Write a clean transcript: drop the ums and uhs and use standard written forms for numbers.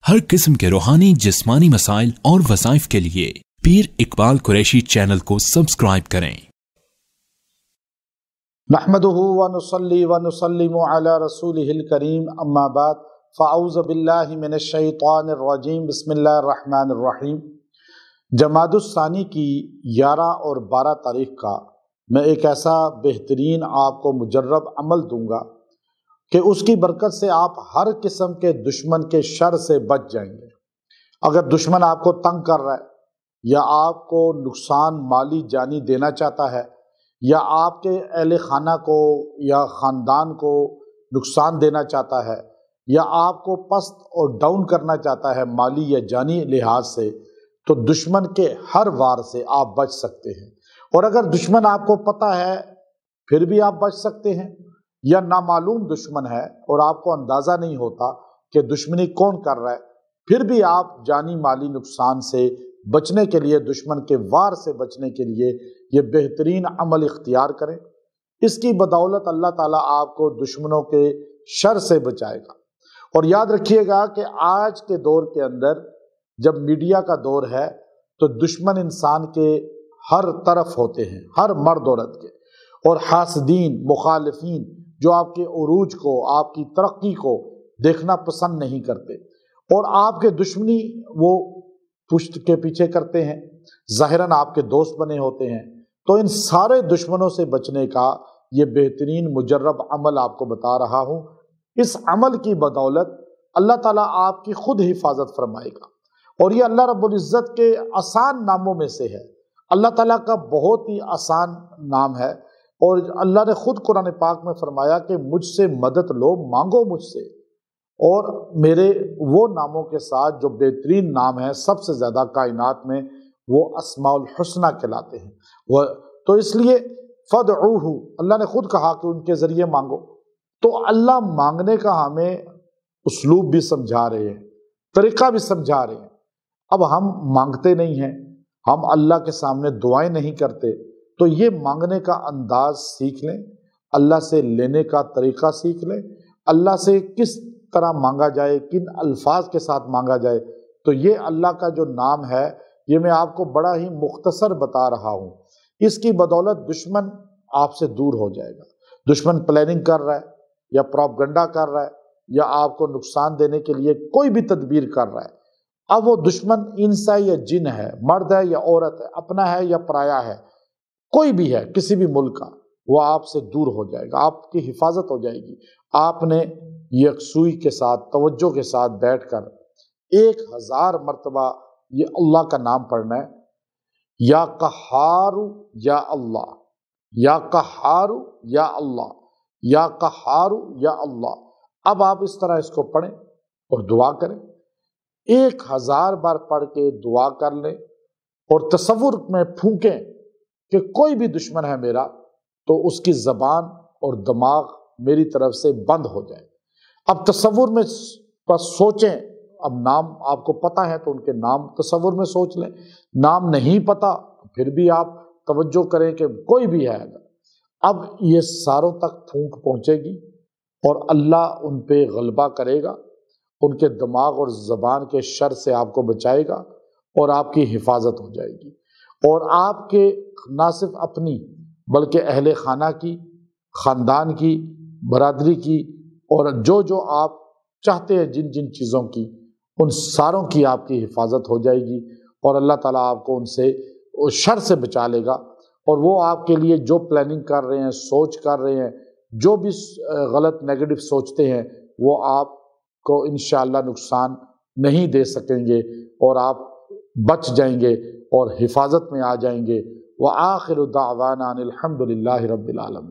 हर किस्म के रूहानी जिस्मानी मसाइल और वज़ाइफ के लिए पीर इकबाल कुरैशी चैनल को सब्सक्राइब करें। नहमदुहु व नुसल्ली व नुसल्लिमु अला रसूलिहिल करीम, अम्मा बाद, फ़अऊज़ु बिल्लाहि मिनश शैतानिर रजीम, बिस्मिल्लाहिर रहमानिर रहीम। जमादुस्सानी की 11 और 12 तारीख का मैं एक ऐसा बेहतरीन आपको मुजर्रब अमल दूंगा कि उसकी बरकत से आप हर किस्म के दुश्मन के शर से बच जाएंगे। अगर दुश्मन आपको तंग कर रहा है या आपको नुकसान माली जानी देना चाहता है या आपके अहले खाना को या ख़ानदान को नुकसान देना चाहता है या आपको पस्त और डाउन करना चाहता है माली या जानी लिहाज से, तो दुश्मन के हर वार से आप बच सकते हैं। और अगर दुश्मन आपको पता है फिर भी आप बच सकते हैं, या नामालूम दुश्मन है और आपको अंदाज़ा नहीं होता कि दुश्मनी कौन कर रहा है, फिर भी आप जानी माली नुकसान से बचने के लिए, दुश्मन के वार से बचने के लिए ये बेहतरीन अमल इख्तियार करें। इसकी बदौलत अल्लाह ताला आपको दुश्मनों के शर से बचाएगा। और याद रखिएगा कि आज के दौर के अंदर जब मीडिया का दौर है तो दुश्मन इंसान के हर तरफ होते हैं, हर मर्द औरत के, और हासदीन मुखालिफीन जो आपके उरूज को, आपकी तरक्की को देखना पसंद नहीं करते और आपके दुश्मनी वो पुश्त के पीछे करते हैं, ज़ाहिरन आपके दोस्त बने होते हैं। तो इन सारे दुश्मनों से बचने का ये बेहतरीन मुजर्रब अमल आपको बता रहा हूँ। इस अमल की बदौलत अल्लाह ताला आपकी खुद हिफाजत फरमाएगा और ये अल्लाह रब्बुल इज़्ज़त के आसान नामों में से है। अल्लाह ताला का बहुत ही आसान नाम है और अल्लाह ने खुद कुरान पाक में फरमाया कि मुझसे मदद लो, मांगो मुझसे, और मेरे वो नामों के साथ जो बेहतरीन नाम है सबसे ज़्यादा कायनात में, वो अस्माउल हुस्ना कहलाते हैं। वह तो इसलिए फदऊहु, अल्लाह ने खुद कहा कि उनके ज़रिए मांगो। तो अल्लाह मांगने का हमें उसलूब भी समझा रहे हैं, तरीक़ा भी समझा रहे हैं। अब हम मांगते नहीं हैं, हम अल्लाह के सामने दुआएं नहीं करते, तो ये मांगने का अंदाज सीख लें, अल्लाह से लेने का तरीक़ा सीख लें, अल्लाह से किस तरह मांगा जाए, किन अल्फाज के साथ मांगा जाए। तो ये अल्लाह का जो नाम है ये मैं आपको बड़ा ही मुख्तसर बता रहा हूँ। इसकी बदौलत दुश्मन आपसे दूर हो जाएगा। दुश्मन प्लानिंग कर रहा है या प्रोपगंडा कर रहा है या आपको नुकसान देने के लिए कोई भी तदबीर कर रहा है, अब वो दुश्मन इंसा या जिन है, मर्द है या औरत है, अपना है या पराया है, कोई भी है किसी भी मुल्क का, वो आपसे दूर हो जाएगा, आपकी हिफाजत हो जाएगी। आपने यकसुई के साथ, तवज्जो के साथ बैठकर 1000 मरतबा ये अल्लाह का नाम पढ़ना है, या कहारू या अल्लाह, या कहारू या अल्लाह, या कहारू या अल्लाह। अब आप इस तरह इसको पढ़ें और दुआ करें, 1000 बार पढ़ के दुआ कर लें और तसव्वुर में फूकें कि कोई भी दुश्मन है मेरा, तो उसकी ज़बान और दिमाग मेरी तरफ से बंद हो जाए। अब तसव्वुर में सोचें, अब नाम आपको पता है तो उनके नाम तसव्वुर में सोच लें, नाम नहीं पता फिर भी आप तवज्जो करें कि कोई भी है। अब ये सारों तक फूंक पहुँचेगी और अल्लाह उन पे गलबा करेगा, उनके दिमाग और ज़बान के शर से आपको बचाएगा और आपकी हिफाजत हो जाएगी। और आपके ना सिर्फ अपनी बल्कि अहले खाना की, ख़ानदान की, बरादरी की, और जो जो आप चाहते हैं जिन जिन चीज़ों की, उन सारों की आपकी हिफाजत हो जाएगी और अल्लाह ताला आपको उनसे शर से बचा लेगा। और वो आपके लिए जो प्लानिंग कर रहे हैं, सोच कर रहे हैं, जो भी गलत नेगेटिव सोचते हैं, वो आपको इंशाअल्लाह नुकसान नहीं दे सकेंगे और आप बच जाएंगे और हिफाजत में आ जाएंगे। व आखिरु दावाना अनिल हम्दुलिल्लाहि रब्बिल आलमीन।